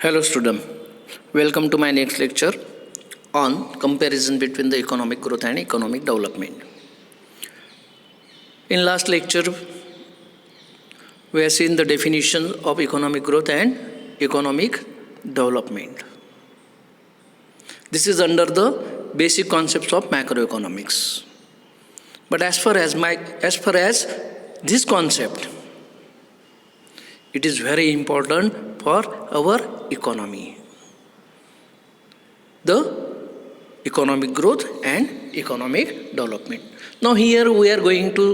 Hello student, welcome to my next lecture on comparison between the economic growth and economic development. In last lecture, we have seen the definition of economic growth and economic development. This is under the basic concepts of macroeconomics. But as far as this concept, it is very important for our economy. The economic growth and economic development. Now here we are going to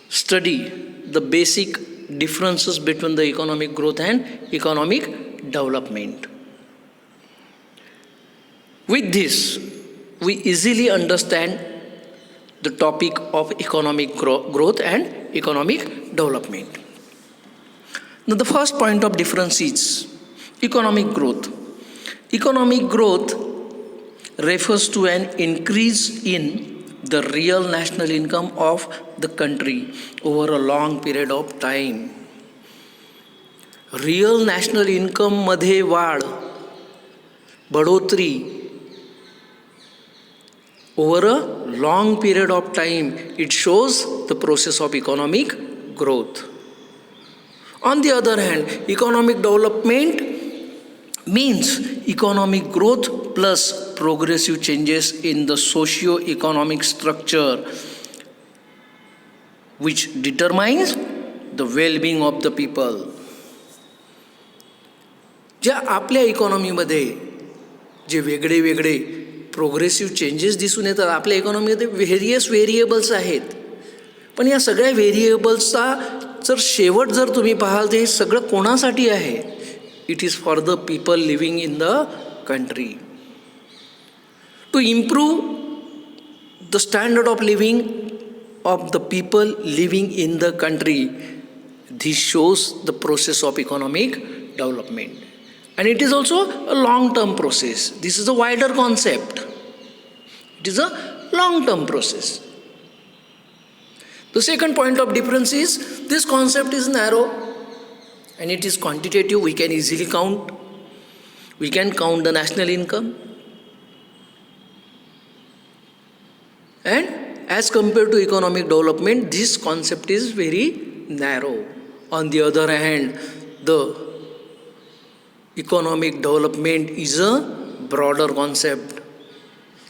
study the basic differences between the economic growth and economic development. With this, we easily understand the topic of economic growth and economic development. Now the first point of difference is economic growth. Economic growth refers to an increase in the real national income of the country over a long period of time. Real national income मध्ये वाढ, बढोतरी over a long period of time, it shows the process of economic growth. On the other hand, economic development means economic growth plus progressive changes in the socio-economic structure which determines the well-being of the people. ज्या आपल्या इकॉनॉमीमध्ये जे वेगळे वेगळे progressive changes दिसून येतात, आपल्या इकॉनॉमीमध्ये variables आहेत, पण या सगळ्या व्हेरिएबल्सचा जर शेवट जर तुम्ही पाहाल तर हे सगळं कोणासाठी आहे? It is for the people living in the country. To improve the standard of living of the people living in the country, this shows the process of economic development. And it is also a long-term process. This is a wider concept. It is a long-term process. The second point of difference is this concept is narrow and it is quantitative. We can easily count. We can count the national income. And as compared to economic development, this concept is very narrow. On the other hand, the economic development is a broader concept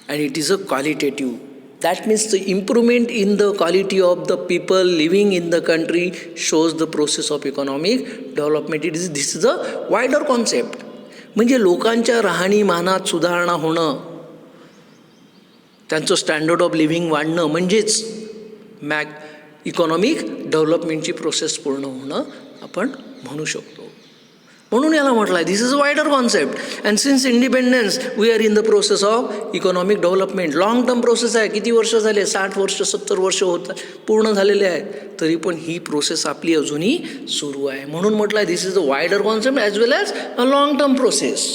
and it is a qualitative. That means the improvement in the quality of the people living in the country shows the process of economic development. This is a wider concept. म्हणजे लोकांच्या राहणीमानात सुधारणा होणं, त्यांचं standard of living वाढणं म्हणजेच economic डेव्हलपमेंटची process पूर्ण होणं आपण म्हणू शकतो. म्हणून याला म्हटलं आहे this is a wider concept. And since independence we are in the process of economic development. Long term process आहे. किती वर्ष झाले? 60 वर्ष 70 वर्ष पूर्ण झालेले आहेत, तरी पण ही प्रोसेस आपली अजूनही सुरू आहे. म्हणून म्हटलं आहे this is a wider concept as well as a long term process.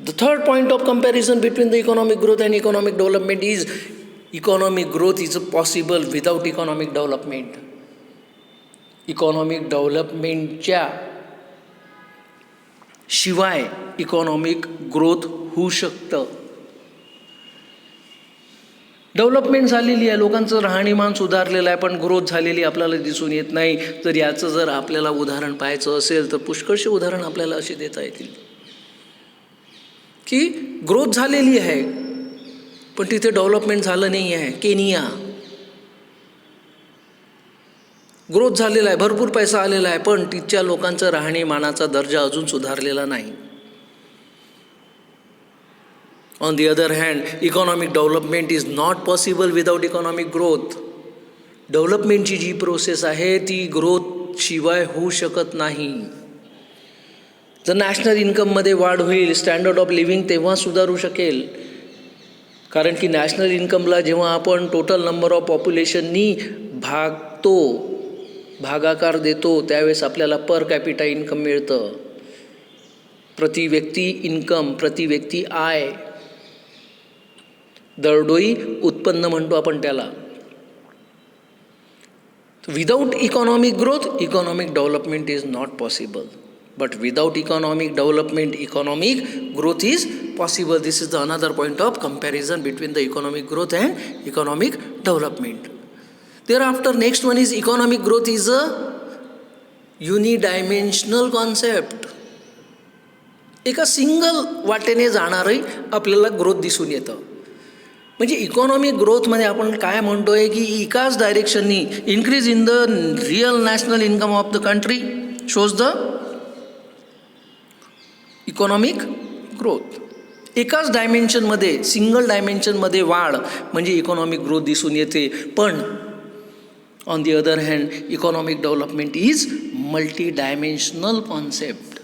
The third point of comparison between the economic growth and economic development is economic growth is possible without economic development. Economic डेव्हलपमेंटच्या शिवाय economic growth होऊ शकतं. Development झालेली आहे, लोकांचं राहणीमान सुधारलेलं आहे, पण ग्रोथ झालेली आपल्याला दिसून येत नाही. तर याचं जर आपल्याला उदाहरण पाहायचं असेल तर पुष्कळशी उदाहरण आपल्याला अशी देता येतील की ग्रोथ झालेली आहे पण तिथे डेव्हलपमेंट झालं नाही आहे. केनिया ग्रोथ झालेला आहे, भरपूर पैसा आलेला आहे, पण तिथच्या लोकांचा राहणीमानाचा दर्जा अजून सुधारलेला नाही. On the other hand economic development is not possible without economic growth. डेव्हलपमेंटची जी प्रोसेस आहे ती ग्रोथ शिवाय होऊ शकत नाही. जर नॅशनल इन्कममध्ये वाढ होईल, स्टँडर्ड ऑफ लिव्हिंग तेव्हा सुधारू शकेल. कारण की नॅशनल इन्कमला जेव्हा आपण टोटल नंबर ऑफ पॉप्युलेशननी भागाकार देतो त्यावेळेस आपल्याला पर कॅपिटा इन्कम मिळतं. प्रति व्यक्ती इन्कम, प्रति व्यक्ती आय, दरडोई उत्पन्न म्हणतो आपण त्याला. Without economic growth, economic development is not possible. But without economic development, economic growth is possible. This is the another point of comparison between the economic growth and economic development. Thereafter, next one is economic growth is a unidimensional concept. एका single वाटेने जाणारही आपल्याला growth दिसून येतं. म्हणजे economic ग्रोथमध्ये आपण काय म्हणतोय की एकाच डायरेक्शननी increase in the real national income of the country shows the economic growth. एकाच डायमेन्शनमध्ये सिंगल डायमेन्शनमध्ये वाढ म्हणजे इकॉनॉमिक ग्रोथ दिसून येते. पण on the other hand economic development is multi dimensional concept.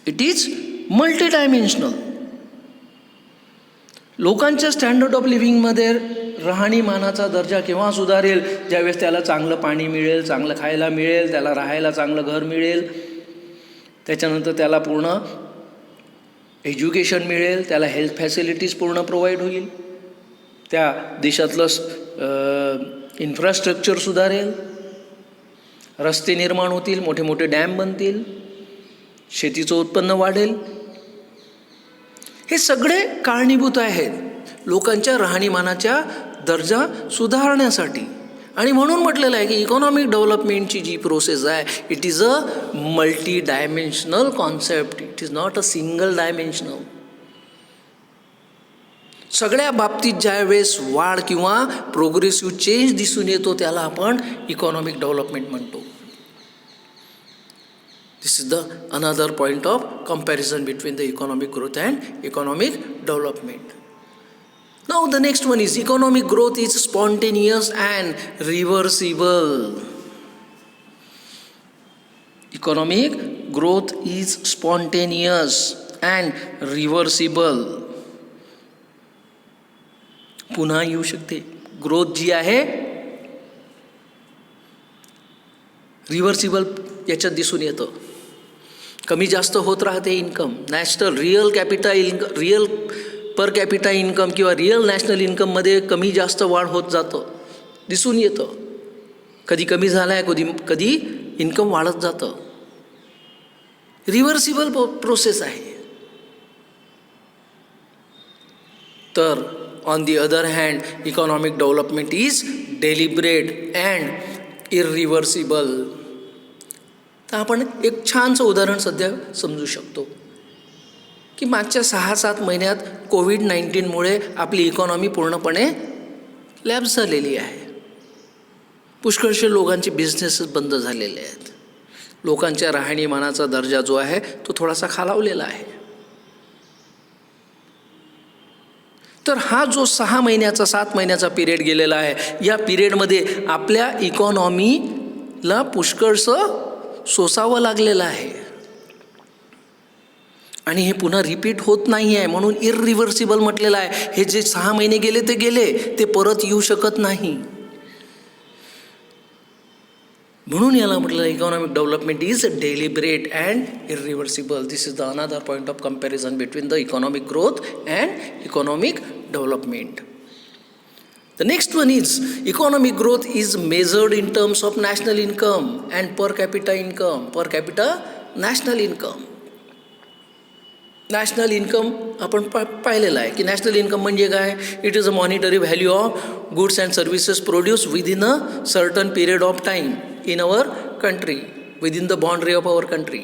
It is multi dimensional. लोकांच्या स्टँडर्ड ऑफ लिव्हिंगमध्ये राहणीमानाचा दर्जा केव्हा सुधारेल? ज्यावेळेस त्याला चांगलं पाणी मिळेल, चांगलं खायला मिळेल, त्याला राहायला चांगलं घर मिळेल, त्याच्यानंतर त्याला पूर्ण एज्युकेशन मिळेल, त्याला हेल्थ फॅसिलिटीज पूर्ण प्रोव्हाइड होईल, त्या देशातलं इन्फ्रास्ट्रक्चर सुधारेल, रस्ते निर्माण होतील, मोठे मोठे डॅम बनतील, शेतीचं उत्पन्न वाढेल. हे सगळे कारणीभूत आहेत लोकांच्या राहणीमानाच्या दर्जा सुधारण्यासाठी. आणि म्हणून म्हटलेलं आहे की इकॉनॉमिक डेव्हलपमेंटची जी प्रोसेस आहे it is a multi dimensional concept. It is not a single dimensional. सगळ्या बाबतीत ज्यावेळेस वाढ किंवा प्रोग्रेसिव्ह चेंज दिसून येतो त्याला आपण इकॉनॉमिक डेव्हलपमेंट म्हणतो. This is the another point of comparison between the economic growth and economic development. Now the next one is economic growth is spontaneous and reversible. Economic growth is spontaneous and reversible. पुन्हा येऊ शकते. Growth जी आहे reversible याच्यात दिसून येतं. कमी जास्त होत राहते income. National real per capita income किंवा रिअल नॅशनल इन्कममध्ये कमी जास्त वाढ होत जातं दिसून येतं. कधी कमी झालं आहे, कधी इन्कम वाढत जातं. रिव्हर्सिबल प्रोसेस आहे. तर on the other hand economic development is deliberate and irreversible. तर आपण एक छानसं उदाहरण सध्या समजू शकतो की मागच्या 6-7 महिन्यात कोविड-19मुळे आपली इकॉनॉमी पूर्णपणे लॅप्स झालेली आहे. पुष्कळशे लोकांचे बिझनेसेस बंद झालेले आहेत. लोकांच्या राहणीमानाचा दर्जा जो आहे तो थोडासा खालावलेला आहे. तर हा जो 6 महिन्याचा 7 महिन्याचा पिरियड गेलेला आहे या पिरियडमध्ये आपल्या इकॉनॉमीला पुष्कळसं सोसावं लागलेलं आहे. आणि हे पुन्हा रिपीट होत नाही आहे म्हणून इरिव्हर्सिबल म्हटलेलं आहे. हे जे 6 महिने गेले ते गेले, ते परत येऊ शकत नाही. म्हणून याला म्हटलं economic development is deliberate and irreversible. This is the another point of comparison between the economic growth and economic development. The next one is economic growth is measured in terms of national income and per capita income. Per capita national income. National income आपण पाहिलेलं आहे की national income म्हणजे काय? It is a monetary value of goods and services produce within a certain period of time in our country, within the boundary of our country.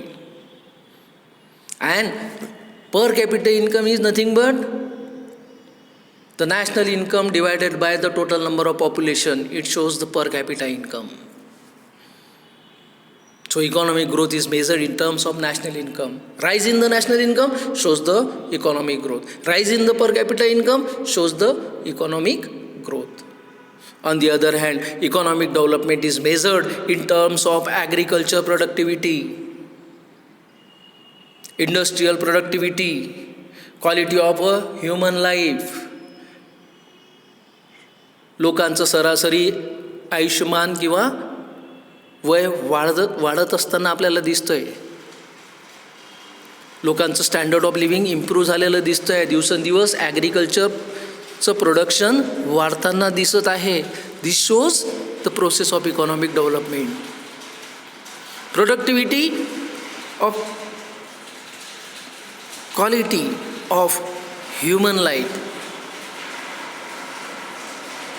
And per capita income is nothing but the national income divided by the total number of population. It shows the per capita income. So economic growth is measured in terms of national income. Rise in the national income shows the economic growth. Rise in the per capita income shows the economic growth. On the other hand, economic development is measured in terms of agriculture productivity, industrial productivity, quality of a human life. लोकांचं सरासरी आयुष्यमान किंवा वय वाढत असताना आपल्याला दिसतंय. लोकांचं standard of living improve झालेलं दिसतं आहे. दिवसेंदिवस ॲग्रिकल्चरचं प्रोडक्शन वाढताना दिसत आहे. This shows the process of economic development. Productivity of quality of human life.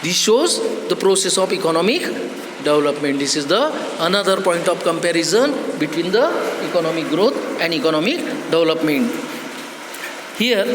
This shows the process of economic development. This is the another point of comparison between the economic growth and economic development. Here